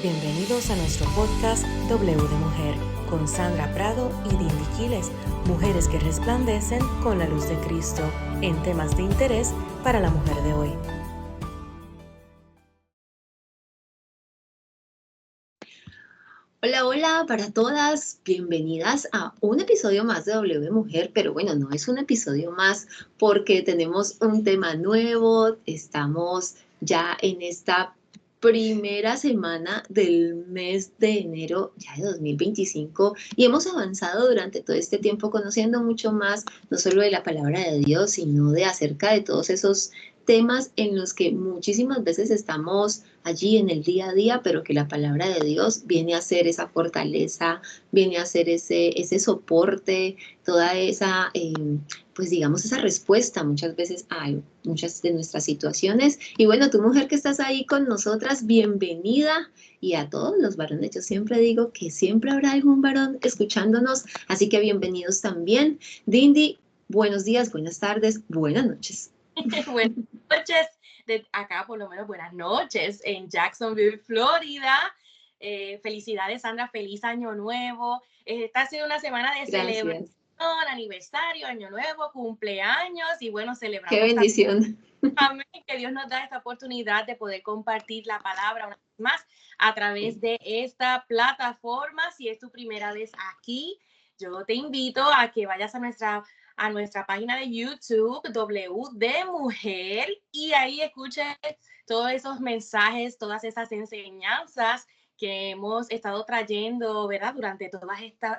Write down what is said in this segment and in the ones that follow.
Bienvenidos a nuestro podcast W de Mujer con Sandra Prado y Dindy Quiles, mujeres que resplandecen con la luz de Cristo en temas de interés para la mujer de hoy. Hola, hola para todas, bienvenidas a un episodio más de W de Mujer, pero bueno, no es un episodio más porque tenemos un tema nuevo, estamos ya en esta primera semana del mes de enero ya de 2025 y hemos avanzado durante todo este tiempo conociendo mucho más, no solo de la palabra de Dios, sino de acerca de todos esos temas en los que muchísimas veces estamos allí en el día a día, pero que la palabra de Dios viene a ser esa fortaleza, viene a ser ese soporte, toda esa, pues digamos, esa respuesta muchas veces a muchas de nuestras situaciones. Y bueno, tu mujer que estás ahí con nosotras, bienvenida. Y a todos los varones, yo siempre digo que siempre habrá algún varón escuchándonos, así que bienvenidos también. Dindy, buenos días, buenas tardes, buenas noches. Buenas noches, de acá por lo menos buenas noches en Jacksonville, Florida. Felicidades, Sandra, feliz año nuevo. Está siendo una semana de celebración, aniversario, año nuevo, cumpleaños y bueno, celebramos. ¡Qué bendición! Amén, que Dios nos da esta oportunidad de poder compartir la palabra una vez más a través de esta plataforma. Si es tu primera vez aquí, yo te invito a que vayas a nuestra página de YouTube, W de Mujer, y ahí escuches todos esos mensajes, todas esas enseñanzas que hemos estado trayendo, ¿verdad? Durante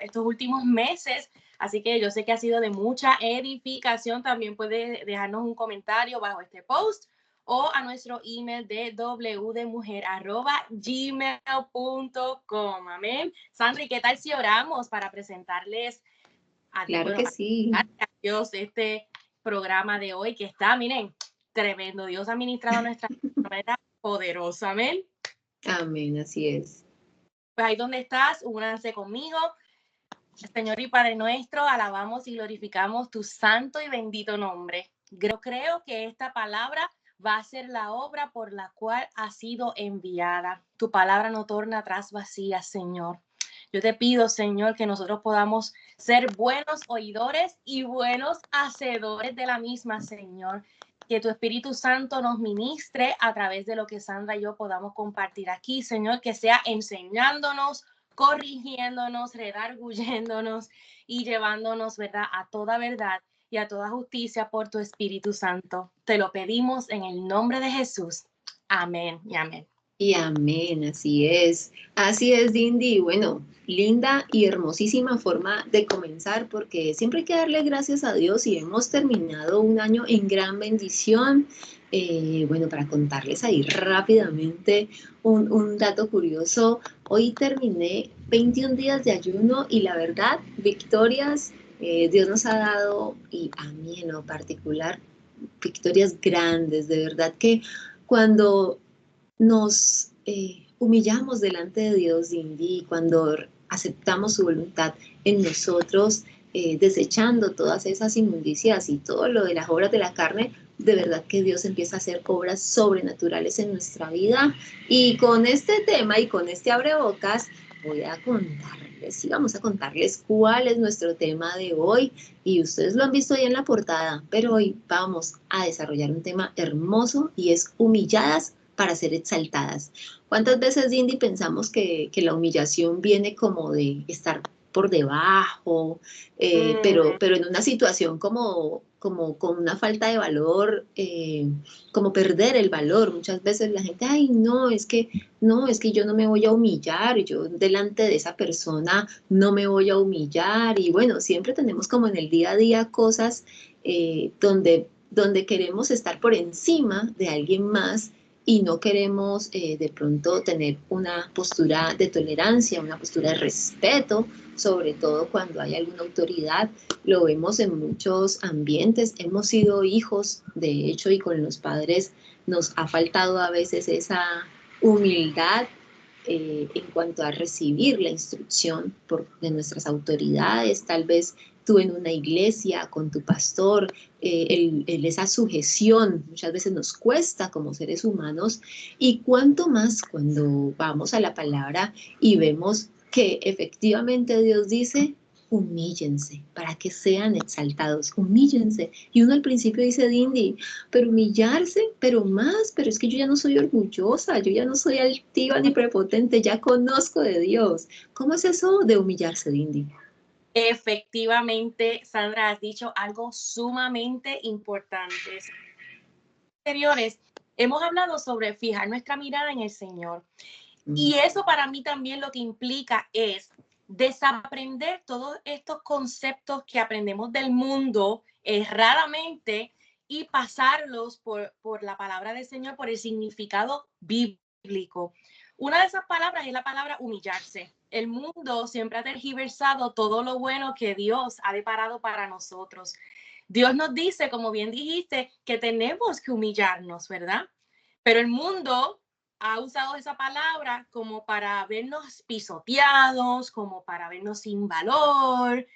estos últimos meses. Así que yo sé que ha sido de mucha edificación. También puede dejarnos un comentario bajo este post o a nuestro email de wdemujer@gmail.com. Amén. Sandra, ¿qué tal si oramos para presentarles Claro que sí. a Dios este programa de hoy que está, miren, tremendo. Dios ha ministrado nuestra manera poderosa. Amén. Amén, así es. Pues ahí donde estás, únanse conmigo. Señor y Padre nuestro, alabamos y glorificamos tu santo y bendito nombre. Yo creo que esta palabra va a ser la obra por la cual ha sido enviada. Tu palabra no torna atrás vacía, Señor. Yo te pido, Señor, que nosotros podamos ser buenos oidores y buenos hacedores de la misma, Señor. Que tu Espíritu Santo nos ministre a través de lo que Sandra y yo podamos compartir aquí, Señor, que sea enseñándonos, corrigiéndonos, redarguyéndonos y llevándonos, ¿verdad?, a toda verdad y a toda justicia por tu Espíritu Santo. Te lo pedimos en el nombre de Jesús. Amén y amén. Y amén, así es. Así es, Dindy. Bueno, linda y hermosísima forma de comenzar porque siempre hay que darle gracias a Dios y hemos terminado un año en gran bendición. Bueno, para contarles ahí rápidamente un dato curioso, hoy terminé 21 días de ayuno y la verdad, victorias, Dios nos ha dado, y a mí en lo particular, victorias grandes, de verdad que cuando nos humillamos delante de Dios, Dindy, cuando aceptamos su voluntad en nosotros, desechando todas esas inmundicias y todo lo de las obras de la carne, de verdad que Dios empieza a hacer obras sobrenaturales en nuestra vida. Y con este tema y con este abrebocas, voy a contarles, y vamos a contarles cuál es nuestro tema de hoy. Y ustedes lo han visto ahí en la portada, pero hoy vamos a desarrollar un tema hermoso y es humilladas para ser exaltadas. ¿Cuántas veces, Dindy, pensamos que la humillación viene como de estar por debajo, pero en una situación como con una falta de valor, como perder el valor? Muchas veces la gente, ay, no, es que yo no me voy a humillar, yo delante de esa persona no me voy a humillar, y bueno, siempre tenemos como en el día a día cosas donde queremos estar por encima de alguien más y no queremos de pronto tener una postura de tolerancia, una postura de respeto, sobre todo cuando hay alguna autoridad. Lo vemos en muchos ambientes, hemos sido hijos, de hecho, y con los padres nos ha faltado a veces esa humildad en cuanto a recibir la instrucción de nuestras autoridades, tal vez tú en una iglesia, con tu pastor, esa sujeción muchas veces nos cuesta como seres humanos, y cuánto más cuando vamos a la palabra y vemos que efectivamente Dios dice, humíllense para que sean exaltados, humíllense. Y uno al principio dice, Dindy, pero humillarse, pero más, pero es que yo ya no soy orgullosa, yo ya no soy altiva ni prepotente, ya conozco de Dios. ¿Cómo es eso de humillarse, Dindy? Efectivamente, Sandra, has dicho algo sumamente importante. Anteriores, hemos hablado sobre fijar nuestra mirada en el Señor. Y eso para mí también lo que implica es desaprender todos estos conceptos que aprendemos del mundo erradamente y pasarlos por la palabra del Señor, por el significado bíblico. Una de esas palabras es la palabra humillarse. El mundo siempre ha tergiversado todo lo bueno que Dios ha deparado para nosotros. Dios nos dice, como bien dijiste, que tenemos que humillarnos, ¿verdad? Pero el mundo ha usado esa palabra como para vernos pisoteados, como para vernos sin valor.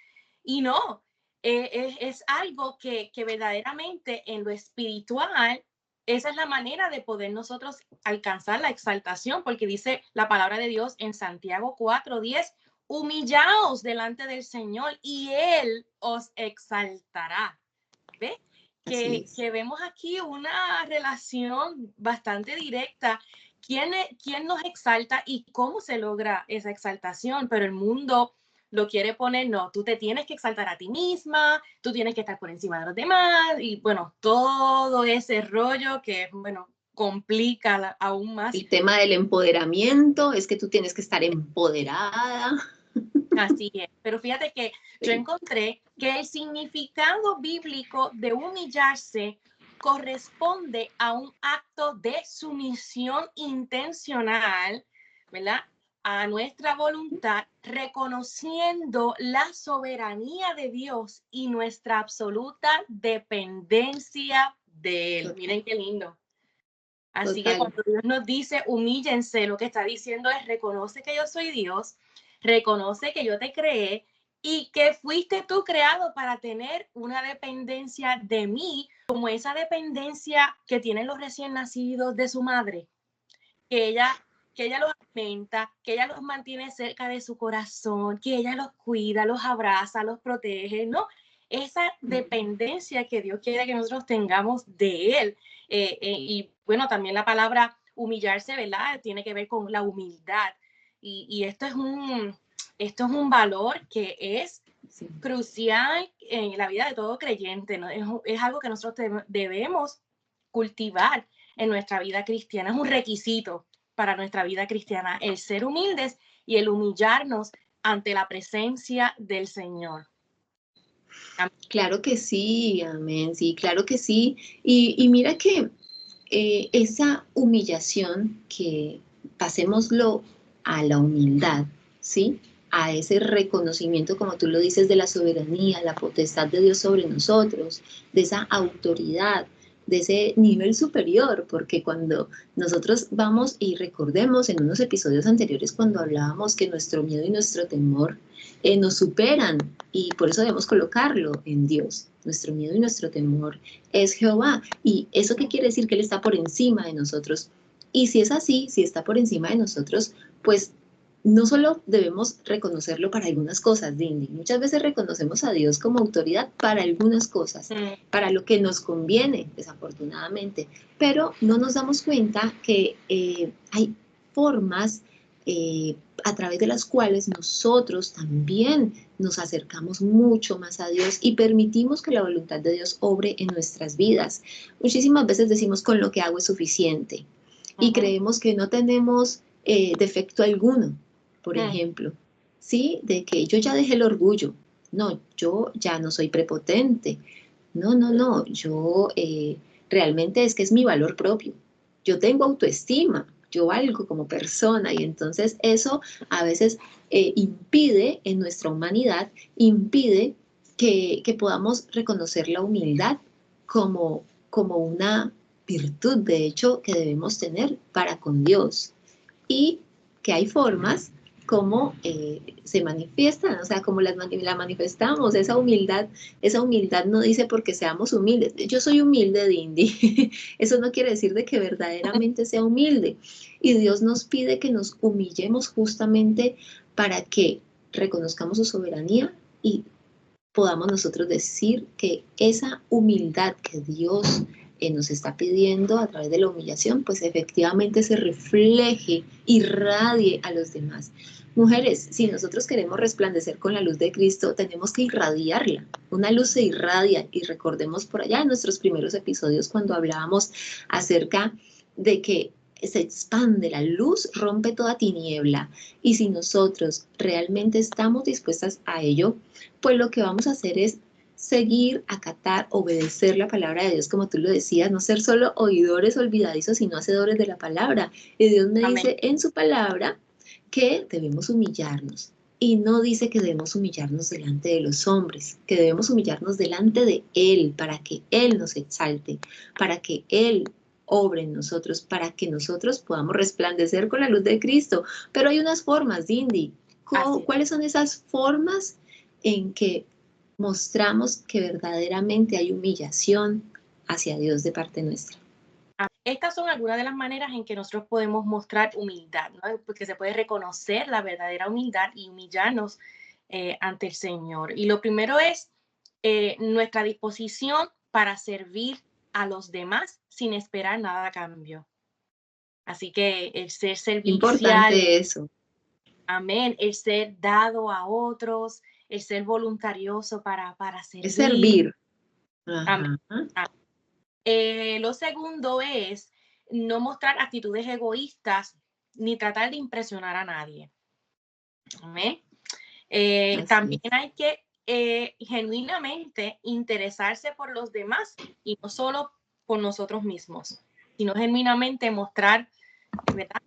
Y no, es algo que verdaderamente en lo espiritual, esa es la manera de poder nosotros alcanzar la exaltación, porque dice la palabra de Dios en Santiago 4:10, humillaos delante del Señor y Él os exaltará. ¿Ves? Que vemos aquí una relación bastante directa. ¿Quién nos exalta y cómo se logra esa exaltación? Pero el mundo lo quiere poner, no, tú te tienes que exaltar a ti misma, tú tienes que estar por encima de los demás, y bueno, todo ese rollo que, bueno, complica aún más. El tema del empoderamiento es que tú tienes que estar empoderada. Así es, pero fíjate que yo encontré que el significado bíblico de humillarse corresponde a un acto de sumisión intencional, ¿verdad? A nuestra voluntad, reconociendo la soberanía de Dios y nuestra absoluta dependencia de Él. Total. Miren qué lindo. Así Total. que cuando Dios nos dice humíllense, lo que está diciendo es reconoce que yo soy Dios, reconoce que yo te creé y que fuiste tú creado para tener una dependencia de mí, como esa dependencia que tienen los recién nacidos de su madre, que ella los alimenta, que ella los mantiene cerca de su corazón, que ella los cuida, los abraza, los protege, ¿no? Esa dependencia que Dios quiere que nosotros tengamos de Él. Y bueno, también la palabra humillarse, ¿verdad? Tiene que ver con la humildad. Y esto es un valor que es crucial en la vida de todo creyente, ¿no? Es algo que nosotros debemos cultivar en nuestra vida cristiana. Es un requisito para nuestra vida cristiana, el ser humildes y el humillarnos ante la presencia del Señor. Amén. Claro que sí, amén, sí, claro que sí. Y mira que esa humillación, que pasémoslo a la humildad, ¿sí? A ese reconocimiento, como tú lo dices, de la soberanía, la potestad de Dios sobre nosotros, de esa autoridad, de ese nivel superior, porque cuando nosotros vamos y recordemos en unos episodios anteriores cuando hablábamos que nuestro miedo y nuestro temor nos superan, y por eso debemos colocarlo en Dios. Nuestro miedo y nuestro temor es Jehová. ¿Y eso qué quiere decir? Que Él está por encima de nosotros. Y si es así, si está por encima de nosotros, pues no solo debemos reconocerlo para algunas cosas, Dindy. Muchas veces reconocemos a Dios como autoridad para algunas cosas, para lo que nos conviene, desafortunadamente, pero no nos damos cuenta que hay formas a través de las cuales nosotros también nos acercamos mucho más a Dios y permitimos que la voluntad de Dios obre en nuestras vidas. Muchísimas veces decimos con lo que hago es suficiente y creemos que no tenemos defecto alguno, por ejemplo, ¿sí? De que yo ya dejé el orgullo, no, yo ya no soy prepotente, no, yo realmente es que es mi valor propio, yo tengo autoestima, yo valgo como persona, y entonces eso a veces impide en nuestra humanidad, impide que podamos reconocer la humildad como una virtud, de hecho, que debemos tener para con Dios. Y que hay formas, cómo se manifiestan, o sea, cómo la manifestamos. Esa humildad no dice porque seamos humildes. Yo soy humilde, Dindy. Eso no quiere decir de que verdaderamente sea humilde. Y Dios nos pide que nos humillemos justamente para que reconozcamos su soberanía y podamos nosotros decir que esa humildad que Dios nos está pidiendo a través de la humillación, pues efectivamente se refleje, irradie a los demás. Mujeres, si nosotros queremos resplandecer con la luz de Cristo, tenemos que irradiarla. Una luz se irradia, y recordemos por allá en nuestros primeros episodios cuando hablábamos acerca de que se expande la luz, rompe toda tiniebla. Y si nosotros realmente estamos dispuestas a ello, pues lo que vamos a hacer es seguir, acatar, obedecer la palabra de Dios, como tú lo decías, no ser solo oidores olvidadizos, sino hacedores de la palabra. Y Dios me Amén. dice en su palabra que debemos humillarnos. Y no dice que debemos humillarnos delante de los hombres, que debemos humillarnos delante de Él, para que Él nos exalte, para que Él obre en nosotros, para que nosotros podamos resplandecer con la luz de Cristo. Pero hay unas formas, Dindy. ¿Cuáles son esas formas en que mostramos que verdaderamente hay humillación hacia Dios de parte nuestra? Estas son algunas de las maneras en que nosotros podemos mostrar humildad, ¿no? Porque se puede reconocer la verdadera humildad y humillarnos ante el Señor. Y lo primero es nuestra disposición para servir a los demás sin esperar nada a cambio. Así que el ser servicial, Importante eso. amén, el ser dado a otros, el ser voluntarioso para servir. Es servir. Amén. Ajá. Lo segundo es no mostrar actitudes egoístas ni tratar de impresionar a nadie. ¿Amén? También hay que genuinamente interesarse por los demás y no solo por nosotros mismos, sino genuinamente mostrar, ¿verdad?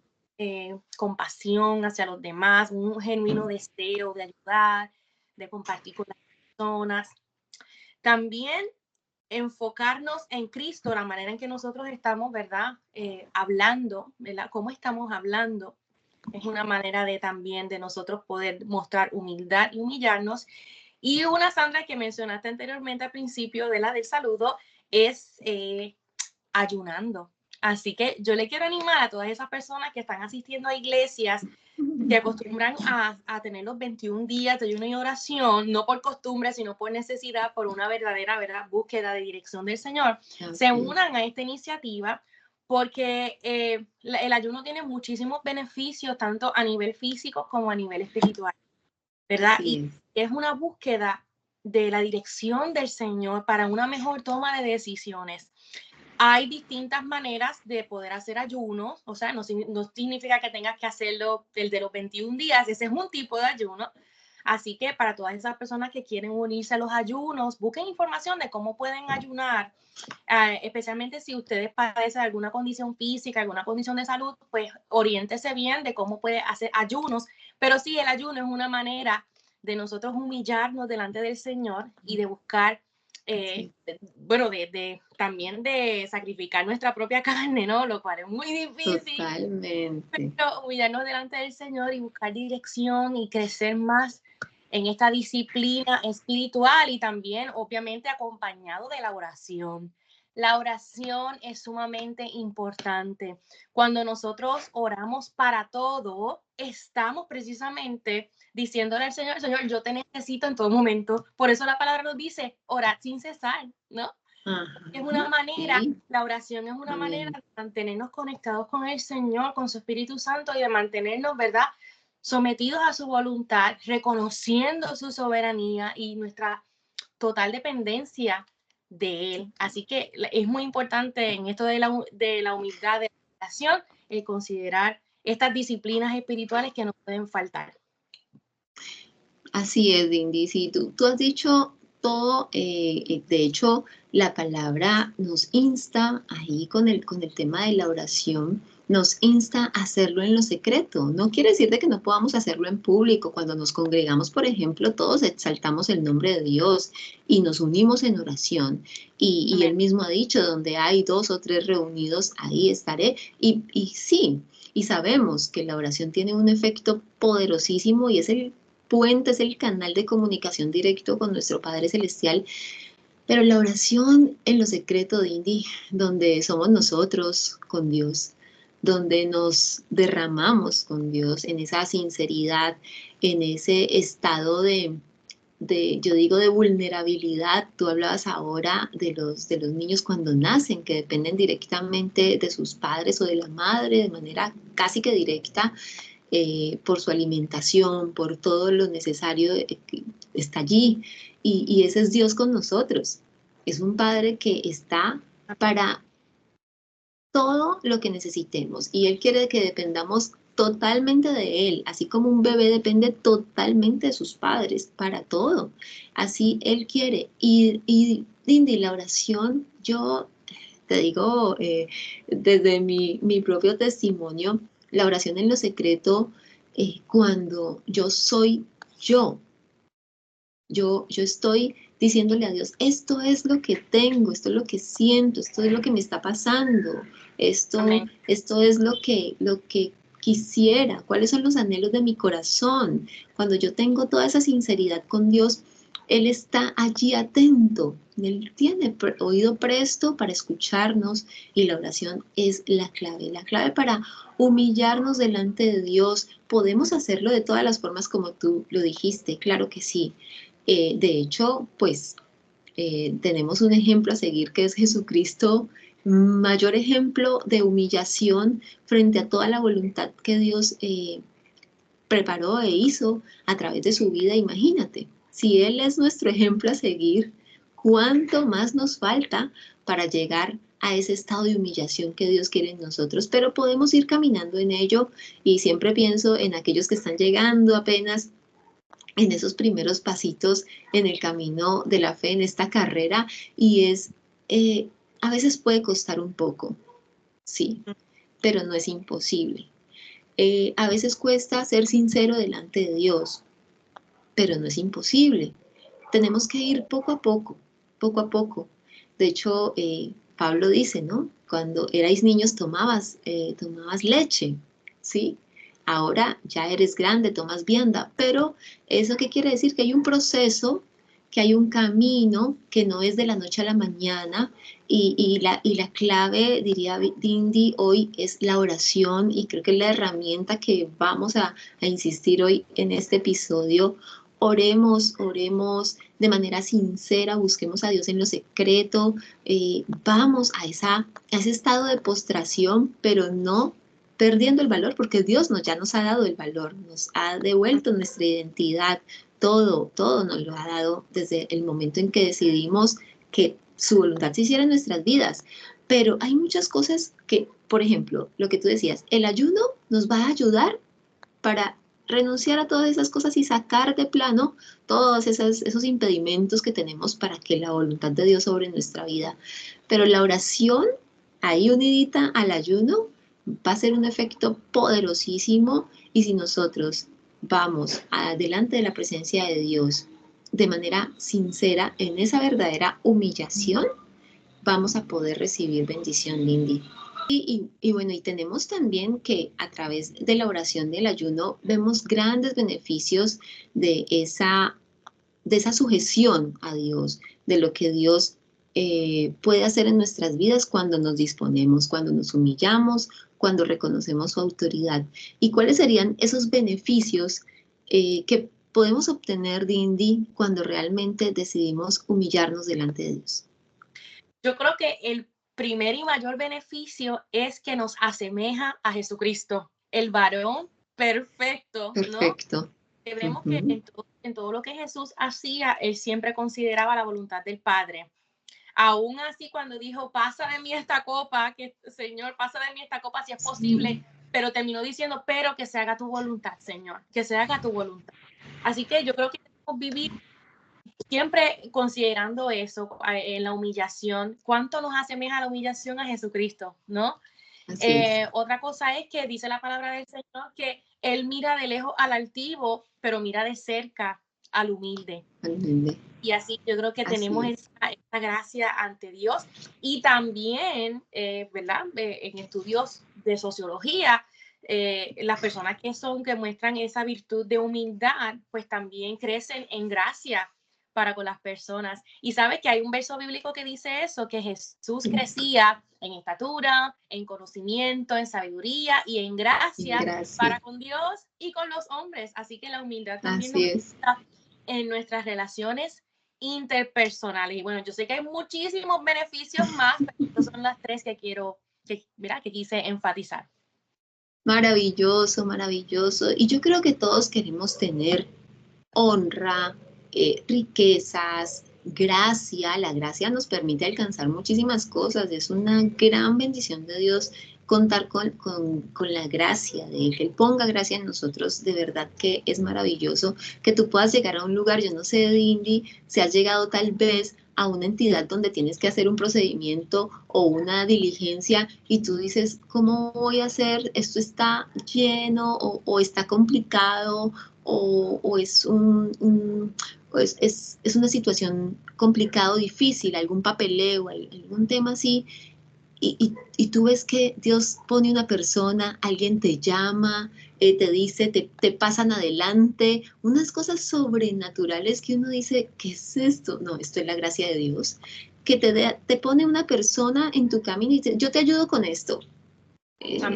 Compasión hacia los demás, un genuino deseo de ayudar, de compartir con las personas. También enfocarnos en Cristo, la manera en que nosotros estamos, ¿verdad? Hablando, ¿verdad? Cómo estamos hablando es una manera de también de nosotros poder mostrar humildad y humillarnos. Y una, Sandra, que mencionaste anteriormente al principio de la del saludo, es ayunando. Así que yo le quiero animar a todas esas personas que están asistiendo a iglesias que acostumbran a tener los 21 días de ayuno y oración, no por costumbre, sino por necesidad, por una verdadera búsqueda de dirección del Señor, se unan a esta iniciativa porque el ayuno tiene muchísimos beneficios, tanto a nivel físico como a nivel espiritual, ¿verdad? Y es una búsqueda de la dirección del Señor para una mejor toma de decisiones. Hay distintas maneras de poder hacer ayunos, o sea, no significa que tengas que hacerlo el de los 21 días, ese es un tipo de ayuno. Así que para todas esas personas que quieren unirse a los ayunos, busquen información de cómo pueden ayunar, especialmente si ustedes padecen alguna condición física, alguna condición de salud, pues oriéntese bien de cómo puede hacer ayunos. Pero sí, el ayuno es una manera de nosotros humillarnos delante del Señor y de buscar bueno, también de sacrificar nuestra propia carne, ¿no? Lo cual es muy difícil. Totalmente. Pero humillarnos delante del Señor y buscar dirección y crecer más en esta disciplina espiritual y también, obviamente, acompañado de la oración. La oración es sumamente importante. Cuando nosotros oramos para todo, estamos precisamente diciéndole al Señor, Señor, yo te necesito en todo momento. Por eso la palabra nos dice, orad sin cesar, ¿no? Es una manera, la oración es una manera de mantenernos conectados con el Señor, con su Espíritu Santo y de mantenernos, ¿verdad?, sometidos a su voluntad, reconociendo su soberanía y nuestra total dependencia de Él. Así que es muy importante en esto de la humildad, de la oración, el considerar estas disciplinas espirituales que no pueden faltar. Así es, Dindy. Sí, tú has dicho todo. De hecho, la palabra nos insta ahí con el tema de la oración nos insta a hacerlo en lo secreto. No quiere decir de que no podamos hacerlo en público. Cuando nos congregamos, por ejemplo, todos exaltamos el nombre de Dios y nos unimos en oración. Y Él mismo ha dicho, donde hay 2 o 3 reunidos, ahí estaré. Y sí, y sabemos que la oración tiene un efecto poderosísimo y es el puente, es el canal de comunicación directo con nuestro Padre Celestial. Pero la oración en lo secreto, Dindy, donde somos nosotros con Dios, donde nos derramamos con Dios en esa sinceridad, en ese estado yo digo, de vulnerabilidad. Tú hablabas ahora de los niños cuando nacen, que dependen directamente de sus padres o de la madre, de manera casi que directa, por su alimentación, por todo lo necesario que está allí. Y ese es Dios con nosotros. Es un Padre que está para todo lo que necesitemos y Él quiere que dependamos totalmente de Él, así como un bebé depende totalmente de sus padres para todo. Así Él quiere. Y Dindy, la oración, yo te digo, desde mi propio testimonio, la oración en lo secreto, cuando yo soy yo, yo estoy diciéndole a Dios, esto es lo que tengo, esto es lo que siento, esto es lo que me está pasando, Amén. esto es lo que quisiera, cuáles son los anhelos de mi corazón. Cuando yo tengo toda esa sinceridad con Dios, Él está allí atento, Él tiene oído presto para escucharnos y la oración es la clave para humillarnos delante de Dios. Podemos hacerlo de todas las formas como tú lo dijiste, claro que sí. De hecho, pues tenemos un ejemplo a seguir que es Jesucristo, mayor ejemplo de humillación frente a toda la voluntad que Dios preparó e hizo a través de su vida. Imagínate, si Él es nuestro ejemplo a seguir, ¿cuánto más nos falta para llegar a ese estado de humillación que Dios quiere en nosotros? Pero podemos ir caminando en ello y siempre pienso en aquellos que están llegando apenas en esos primeros pasitos en el camino de la fe, en esta carrera, y eh, a veces puede costar un poco, sí, pero no es imposible. A veces cuesta ser sincero delante de Dios, pero no es imposible. Tenemos que ir poco a poco, poco a poco. De hecho, Pablo dice, ¿no? Cuando erais niños tomabas leche, ¿sí? Ahora ya eres grande, tomas vianda, pero ¿eso qué quiere decir? Que hay un proceso, que hay un camino, que no es de la noche a la mañana, y la clave, diría Dindy, hoy es la oración, y creo que es la herramienta que vamos a insistir hoy en este episodio. Oremos, oremos de manera sincera, busquemos a Dios en lo secreto, vamos a ese estado de postración, pero no perdiendo el valor, porque Dios ya nos ha dado el valor, nos ha devuelto nuestra identidad, todo nos lo ha dado desde el momento en que decidimos que su voluntad se hiciera en nuestras vidas. Pero hay muchas cosas que, por ejemplo, lo que tú decías, el ayuno nos va a ayudar para renunciar a todas esas cosas y sacar de plano todos esos impedimentos que tenemos para que la voluntad de Dios sobre nuestra vida. Pero la oración, ahí unidita al ayuno, va a ser un efecto poderosísimo, y si nosotros vamos adelante de la presencia de Dios de manera sincera, en esa verdadera humillación, vamos a poder recibir bendición, Lindy. Y bueno, y tenemos también que a través de la oración del ayuno vemos grandes beneficios de esa sujeción a Dios, de lo que Dios puede hacer en nuestras vidas cuando nos disponemos, cuando nos humillamos, cuando reconocemos su autoridad. ¿Y cuáles serían esos beneficios que podemos obtener, Dindy, cuando realmente decidimos humillarnos delante de Dios? Yo creo que el primer y mayor beneficio es que nos asemeja a Jesucristo, el varón perfecto, ¿no? Perfecto. Que vemos que Ujú. en todo lo que Jesús hacía, él siempre consideraba la voluntad del Padre. Aún así, cuando dijo, pasa de mí esta copa, que Señor, pasa de mí esta copa si es posible, Sí. pero terminó diciendo, pero que se haga tu voluntad, Señor, que se haga tu voluntad. Así que yo creo que debemos vivir siempre considerando eso, en la humillación, cuánto nos asemeja la humillación a Jesucristo, ¿no? Así es. Otra cosa es que dice la palabra del Señor que Él mira de lejos al altivo, pero mira de cerca al humilde. Totalmente. Y así yo creo que tenemos Así es. esa gracia ante Dios. Y también, ¿verdad? En estudios de sociología, las personas que muestran esa virtud de humildad, pues también crecen en gracia para con las personas. Y sabes que hay un verso bíblico que dice eso, que Jesús crecía en estatura, en conocimiento, en sabiduría y en gracia para Gracias. con Dios y con los hombres. Así que la humildad también nos Así es. ayuda en nuestras relaciones interpersonales. Y bueno, yo sé que hay muchísimos beneficios más, pero estas son las tres que que quise enfatizar. Maravilloso, maravilloso. Y yo creo que todos queremos tener honra, riquezas, gracia. La gracia nos permite alcanzar muchísimas cosas. Es una gran bendición de Dios contar con la gracia de Él, que Él ponga gracia en nosotros. De verdad que es maravilloso que tú puedas llegar a un lugar, yo no sé, Dindy, si has llegado tal vez a una entidad donde tienes que hacer un procedimiento o una diligencia y tú dices, ¿cómo voy a hacer? Esto está lleno o está complicado o es es una situación complicada o difícil, algún papeleo, algún tema así, y tú ves que Dios pone una persona, alguien te llama, te dice, te pasan adelante, unas cosas sobrenaturales que uno dice, ¿qué es esto? No, esto es la gracia de Dios, que te pone una persona en tu camino y dice, yo te ayudo con esto.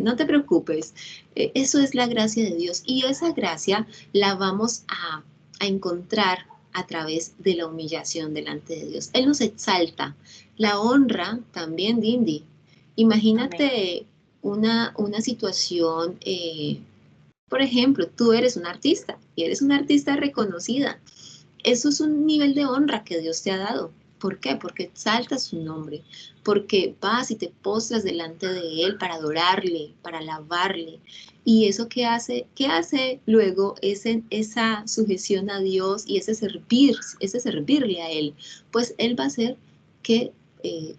No te preocupes, eso es la gracia de Dios y esa gracia la vamos a encontrar a través de la humillación delante de Dios. Él nos exalta, la honra también, Dindy. Amén. Imagínate una situación, por ejemplo, tú eres un artista y eres una artista reconocida. Eso es un nivel de honra que Dios te ha dado. ¿Por qué? Porque exaltas su nombre, porque vas y te postras delante de Él para adorarle, para alabarle. ¿Y eso qué hace? ¿Qué hace luego esa sujeción a Dios y ese servirle a Él? Pues Él va a hacer que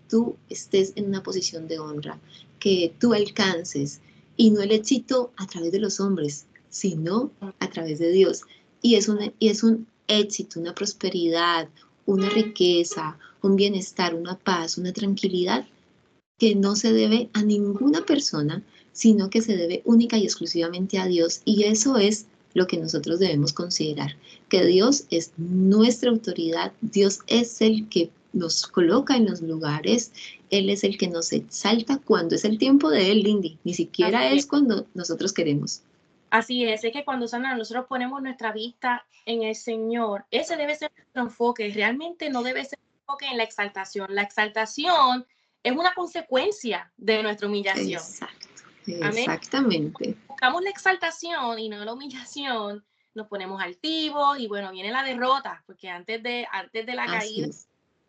tú estés en una posición de honra, que tú alcances, y no el éxito a través de los hombres, sino a través de Dios. Y es un éxito, una prosperidad, una riqueza, un bienestar, una paz, una tranquilidad que no se debe a ninguna persona, sino que se debe única y exclusivamente a Dios. Y eso es lo que nosotros debemos considerar, que Dios es nuestra autoridad, Dios es el que nos coloca en los lugares, Él es el que nos exalta cuando es el tiempo de Él, Lindy, ni siquiera Así es. es cuando nosotros queremos. Así es que cuando Sandra, nosotros ponemos nuestra vista en el Señor, ese debe ser nuestro enfoque, realmente no debe ser un enfoque en la exaltación. La exaltación es una consecuencia de nuestra humillación. Exacto, Amén. exactamente. Buscamos la exaltación y no la humillación, nos ponemos altivos y bueno, viene la derrota, porque antes de la Así caída,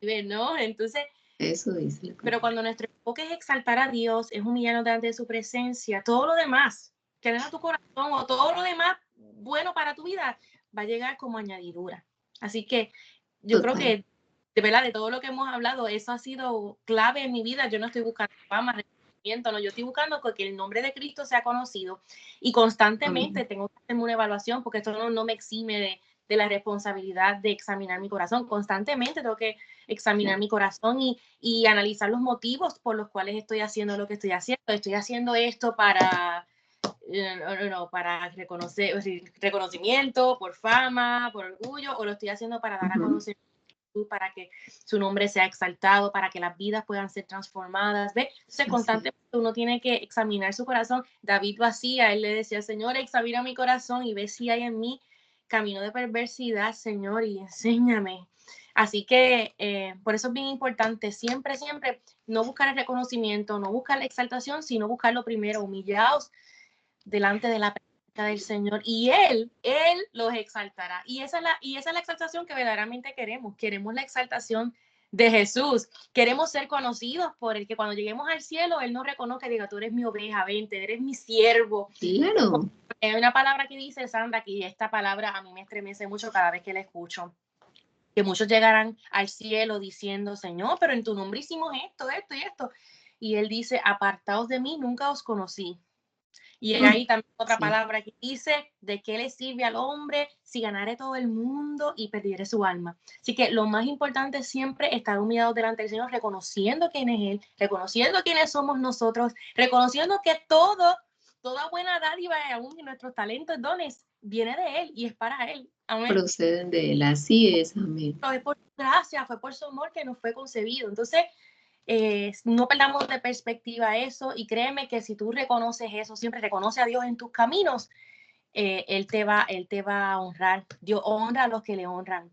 es, ¿no? Entonces, eso dice la pero palabra. cuando nuestro enfoque es exaltar a Dios, es humillarnos delante de su presencia, todo lo demás que venga a tu corazón o todo lo demás bueno para tu vida va a llegar como añadidura. Así que yo creo Total. que de verdad, de todo lo que hemos hablado, eso ha sido clave en mi vida. Yo no estoy buscando fama, reconocimiento, no, yo estoy buscando que el nombre de Cristo sea conocido y constantemente Amén. tengo que hacerme una evaluación porque esto no me exime de la responsabilidad de examinar mi corazón. Constantemente tengo que examinar Claro. mi corazón y analizar los motivos por los cuales estoy haciendo lo que estoy haciendo. Estoy haciendo esto para para reconocimiento, por fama, por orgullo, o lo estoy haciendo para dar a Ujú. conocer, para que su nombre sea exaltado, para que las vidas puedan ser transformadas. ¿Ve? Entonces, Así es. constantemente uno tiene que examinar su corazón. David lo hacía, él le decía, Señor, examina mi corazón y ve si hay en mí camino de perversidad, Señor, y enséñame. Así que por eso es bien importante siempre, siempre no buscar el reconocimiento, no buscar la exaltación, sino buscarlo primero, humillados delante de la presencia del Señor y Él los exaltará. Y esa es la exaltación que verdaderamente queremos. Queremos la exaltación de Jesús. Queremos ser conocidos por Él, que cuando lleguemos al cielo, Él nos reconozca y diga, tú eres mi oveja, vente, eres mi siervo. Claro. Hay una palabra que dice Sandra, y esta palabra a mí me estremece mucho cada vez que la escucho. Que muchos llegarán al cielo diciendo, Señor, pero en tu nombre hicimos esto, esto y esto. y él dice, apartaos de mí, nunca os conocí. Y ahí también otra palabra que dice, ¿de qué le sirve al hombre si ganare todo el mundo y perdiere su alma? Así que lo más importante es siempre estar humillados delante del Señor, reconociendo quién es Él, reconociendo quiénes somos nosotros, reconociendo que toda buena dádiva, aún nuestros talentos, dones, viene de Él y es para Él. Amén. Proceden de Él, así es, amén. Fue por gracia, fue por su amor que nos fue concebido. Entonces, no perdamos de perspectiva eso, y créeme que si tú reconoces eso, siempre reconoce a Dios en tus caminos, Él te va a honrar. Dios honra a los que le honran.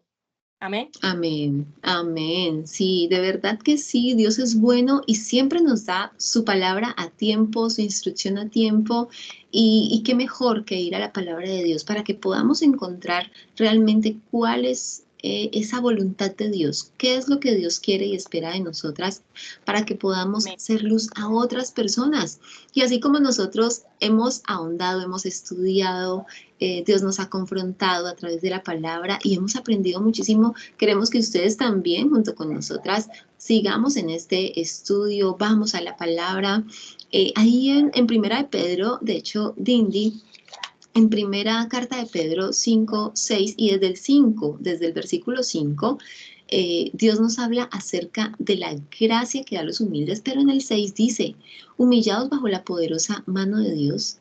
Amén. Amén, amén. Sí, de verdad que sí, Dios es bueno y siempre nos da su palabra a tiempo, su instrucción a tiempo, y qué mejor que ir a la palabra de Dios para que podamos encontrar realmente cuál es esa voluntad de Dios, qué es lo que Dios quiere y espera de nosotras para que podamos Amén. ser luz a otras personas. Y así como nosotros hemos ahondado, hemos estudiado, Dios nos ha confrontado a través de la palabra y hemos aprendido muchísimo. Queremos que ustedes también, junto con nosotras, sigamos en este estudio, vamos a la palabra. Ahí en Primera de Pedro, de hecho, Dindy, en Primera Carta de Pedro 5, 6, y desde el versículo 5, Dios nos habla acerca de la gracia que da a los humildes, pero en el 6 dice, humillados bajo la poderosa mano de Dios,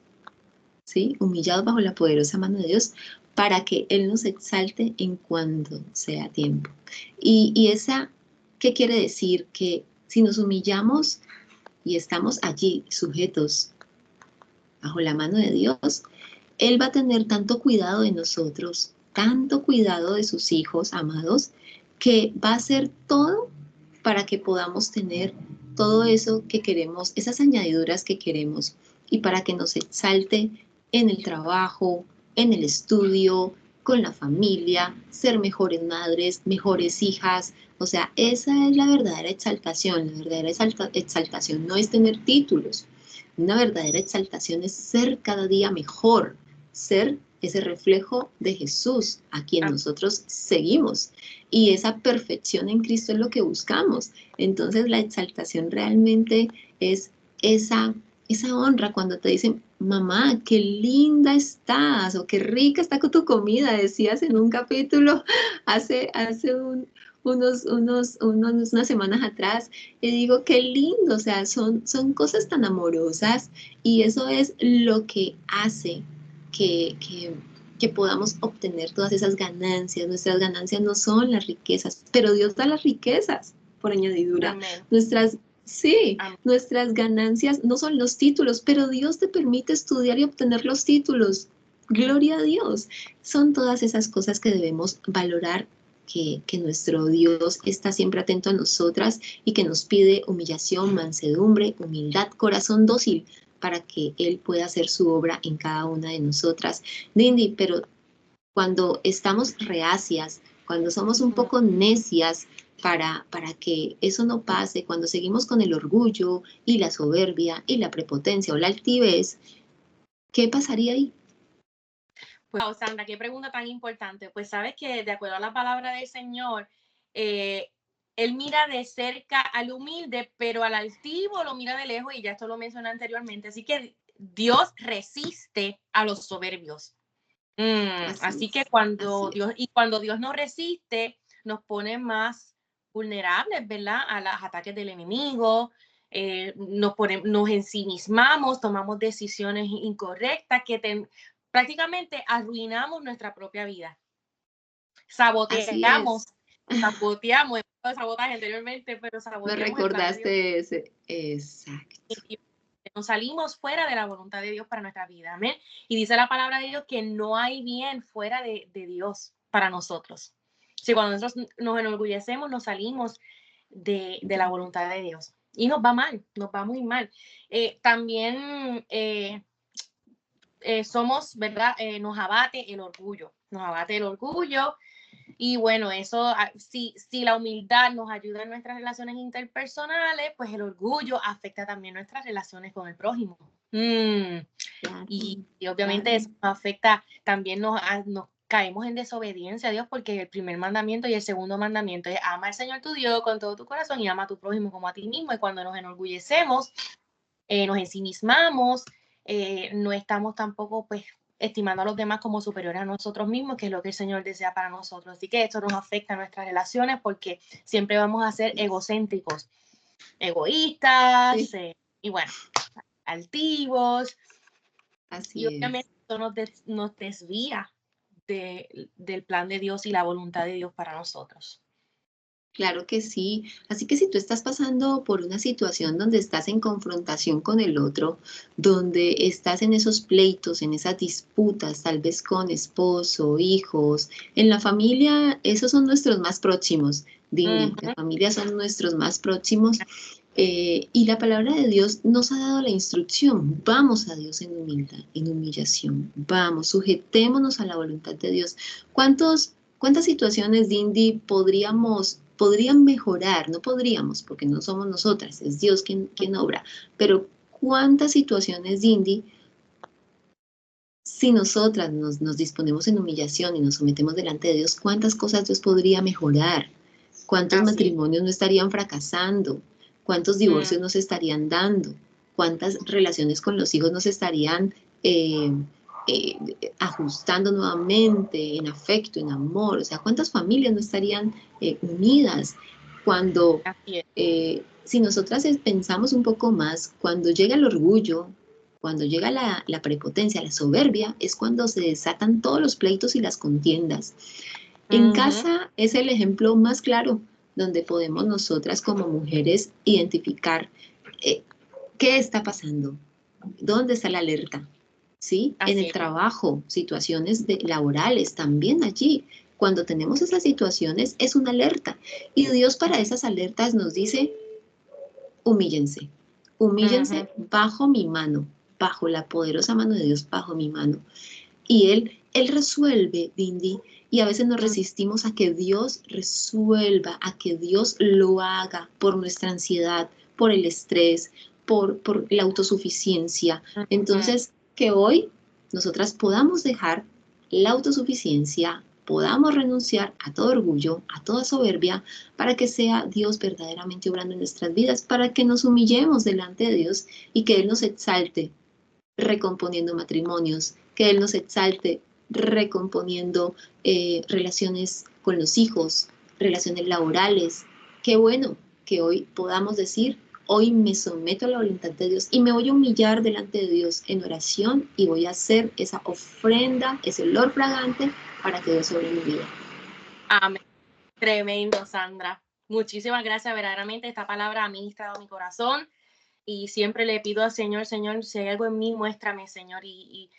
¿sí? Humillados bajo la poderosa mano de Dios, para que Él nos exalte en cuando sea tiempo. Y esa, ¿qué quiere decir? Que si nos humillamos y estamos allí sujetos bajo la mano de Dios, Él va a tener tanto cuidado de nosotros, tanto cuidado de sus hijos amados, que va a hacer todo para que podamos tener todo eso que queremos, esas añadiduras que queremos, y para que nos exalte en el trabajo, en el estudio, con la familia, ser mejores madres, mejores hijas. O sea, esa es la verdadera exaltación. La verdadera exaltación no es tener títulos. Una verdadera exaltación es ser cada día mejor, ser ese reflejo de Jesús a quien nosotros seguimos. Y esa perfección en Cristo es lo que buscamos. Entonces la exaltación realmente es esa honra cuando te dicen, mamá, qué linda estás, o qué rica está con tu comida, decías en un capítulo hace unas semanas atrás, y digo, qué lindo, o sea, son cosas tan amorosas, y eso es lo que hace que podamos obtener todas esas ganancias. Nuestras ganancias no son las riquezas, pero Dios da las riquezas por añadidura. Amén. Nuestras ganancias no son los títulos, pero Dios te permite estudiar y obtener los títulos. Gloria a Dios. Son todas esas cosas que debemos valorar, que nuestro Dios está siempre atento a nosotras y que nos pide humillación, mansedumbre, humildad, corazón dócil, para que Él pueda hacer su obra en cada una de nosotras. Dindy, pero cuando estamos reacias, cuando somos un poco necias para que eso no pase, cuando seguimos con el orgullo y la soberbia y la prepotencia o la altivez, ¿qué pasaría ahí? Pues, Sandra, qué pregunta tan importante. Pues sabes que de acuerdo a la palabra del Señor, Él mira de cerca al humilde, pero al altivo lo mira de lejos, y ya esto lo mencioné anteriormente. Así que Dios resiste a los soberbios. Así que cuando Dios nos resiste, nos pone más vulnerables, ¿verdad? A los ataques del enemigo. Nos ensimismamos, tomamos decisiones incorrectas que prácticamente arruinamos nuestra propia vida. Saboteamos, sabotaje anteriormente, pero saboteamos. Me recordaste ese, exacto. Nos salimos fuera de la voluntad de Dios para nuestra vida, amén. Y dice la palabra de Dios que no hay bien fuera de Dios para nosotros. Si cuando nosotros nos enorgullecemos, nos salimos de la voluntad de Dios. Y nos va mal, nos va muy mal. También somos, ¿verdad? Nos abate el orgullo. Y bueno, eso, si la humildad nos ayuda en nuestras relaciones interpersonales, pues el orgullo afecta también nuestras relaciones con el prójimo. Y obviamente eso nos afecta, también nos caemos en desobediencia a Dios, porque el primer mandamiento y el segundo mandamiento es ama al Señor tu Dios con todo tu corazón y ama a tu prójimo como a ti mismo. Y cuando nos enorgullecemos, nos ensimismamos, no estamos tampoco pues estimando a los demás como superiores a nosotros mismos, que es lo que el Señor desea para nosotros. Así que esto nos afecta a nuestras relaciones porque siempre vamos a ser egocéntricos, egoístas, Sí. Y bueno, altivos. Así Y obviamente es. esto nos desvía del plan de Dios y la voluntad de Dios para nosotros. Claro que sí. Así que si tú estás pasando por una situación donde estás en confrontación con el otro, donde estás en esos pleitos, en esas disputas, tal vez con esposo, hijos, en la familia, esos son nuestros más próximos, Dindy. La Ujú. familia son nuestros más próximos. Y la palabra de Dios nos ha dado la instrucción. Vamos a Dios en humildad, en humillación. Vamos, sujetémonos a la voluntad de Dios. ¿Cuántas situaciones, Dindy, podrían mejorar? No podríamos, porque no somos nosotras, es Dios quien obra. Pero ¿cuántas situaciones, Dindy, si nosotras nos disponemos en humillación y nos sometemos delante de Dios, cuántas cosas Dios podría mejorar? ¿Cuántos Así es. matrimonios no estarían fracasando? ¿Cuántos divorcios no se estarían dando? ¿Cuántas relaciones con los hijos no se estarían eh, eh, ajustando nuevamente en afecto, en amor? O sea, ¿cuántas familias no estarían unidas? Cuando, Así es. si nosotras pensamos un poco más, cuando llega el orgullo, cuando llega la prepotencia, la soberbia, es cuando se desatan todos los pleitos y las contiendas. En Ujú. casa es el ejemplo más claro donde podemos nosotras como mujeres identificar eh, qué está pasando, dónde está la alerta, ¿sí? En Así el es. trabajo, situaciones laborales también allí. Cuando tenemos esas situaciones es una alerta y Dios para esas alertas nos dice, humíllense, humíllense Ujú. bajo mi mano, bajo la poderosa mano de Dios, bajo mi mano. Y Él resuelve, Dindy, y a veces nos resistimos a que Dios resuelva, a que Dios lo haga por nuestra ansiedad, por el estrés, por la autosuficiencia. Ujú. Entonces, que hoy nosotras podamos dejar la autosuficiencia, podamos renunciar a todo orgullo, a toda soberbia, para que sea Dios verdaderamente obrando en nuestras vidas, para que nos humillemos delante de Dios y que Él nos exalte recomponiendo matrimonios, que Él nos exalte recomponiendo relaciones con los hijos, relaciones laborales. Qué bueno que hoy podamos decir, hoy me someto a la voluntad de Dios y me voy a humillar delante de Dios en oración y voy a hacer esa ofrenda, ese olor fragante para que Dios sobre mi vida. Amén. Tremendo, Sandra. Muchísimas gracias. Verdaderamente esta palabra ha ministrado mi corazón y siempre le pido al Señor, Señor, si hay algo en mí, muéstrame, Señor. Y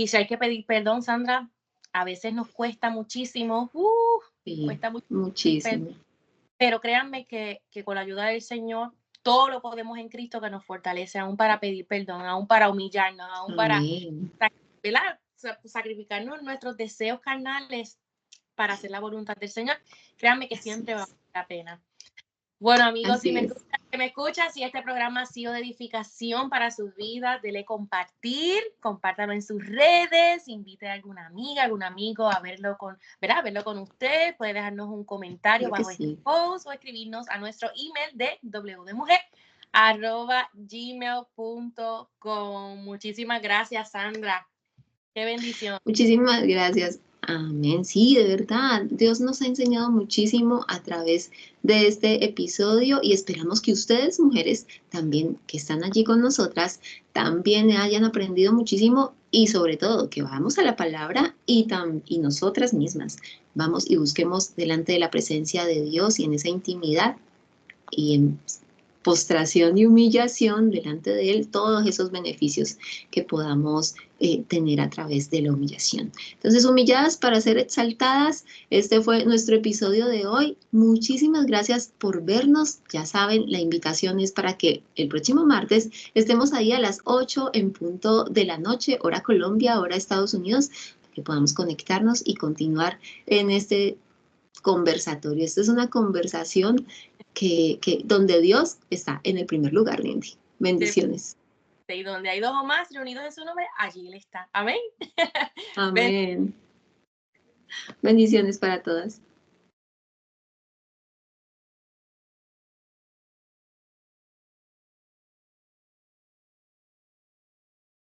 si hay que pedir perdón, Sandra, a veces nos cuesta muchísimo, Sí, cuesta mucho pedir perdón, muchísimo. pero créanme que con la ayuda del Señor, todo lo podemos en Cristo que nos fortalece, aún para pedir perdón, aún para humillarnos, aún para, Amén. ¿verdad? Sacrificarnos nuestros deseos carnales para hacer la voluntad del Señor. Créanme que Así siempre va a es. valer la pena. Bueno, amigos, Así es. si me escuchan, si este programa ha sido de edificación para sus vidas, dele compartir, compártalo en sus redes, invite a alguna amiga, algún amigo a verlo ¿verdad? Verlo con usted, puede dejarnos un comentario Claro que bajo este sí. post o escribirnos a nuestro email de wdemujer@gmail.com. Muchísimas gracias, Sandra. Qué bendición. Muchísimas gracias. Amén. Sí, de verdad. Dios nos ha enseñado muchísimo a través de este episodio y esperamos que ustedes, mujeres, también que están allí con nosotras, también hayan aprendido muchísimo y sobre todo que vamos a la palabra y nosotras mismas vamos y busquemos delante de la presencia de Dios y en esa intimidad y en postración y humillación delante de Él todos esos beneficios que podamos tener a través de la humillación. Entonces, humilladas para ser exaltadas, este fue nuestro episodio de hoy. Muchísimas gracias por vernos. Ya saben, la invitación es para que el próximo martes estemos ahí a las 8 en punto de la noche, hora Colombia, hora Estados Unidos, para que podamos conectarnos y continuar en este conversatorio. Esta es una conversación donde Dios está en el primer lugar, Lindy. Bendiciones. Y donde hay dos o más reunidos en su nombre, allí Él está. Amén. Amén. Bendiciones para todas.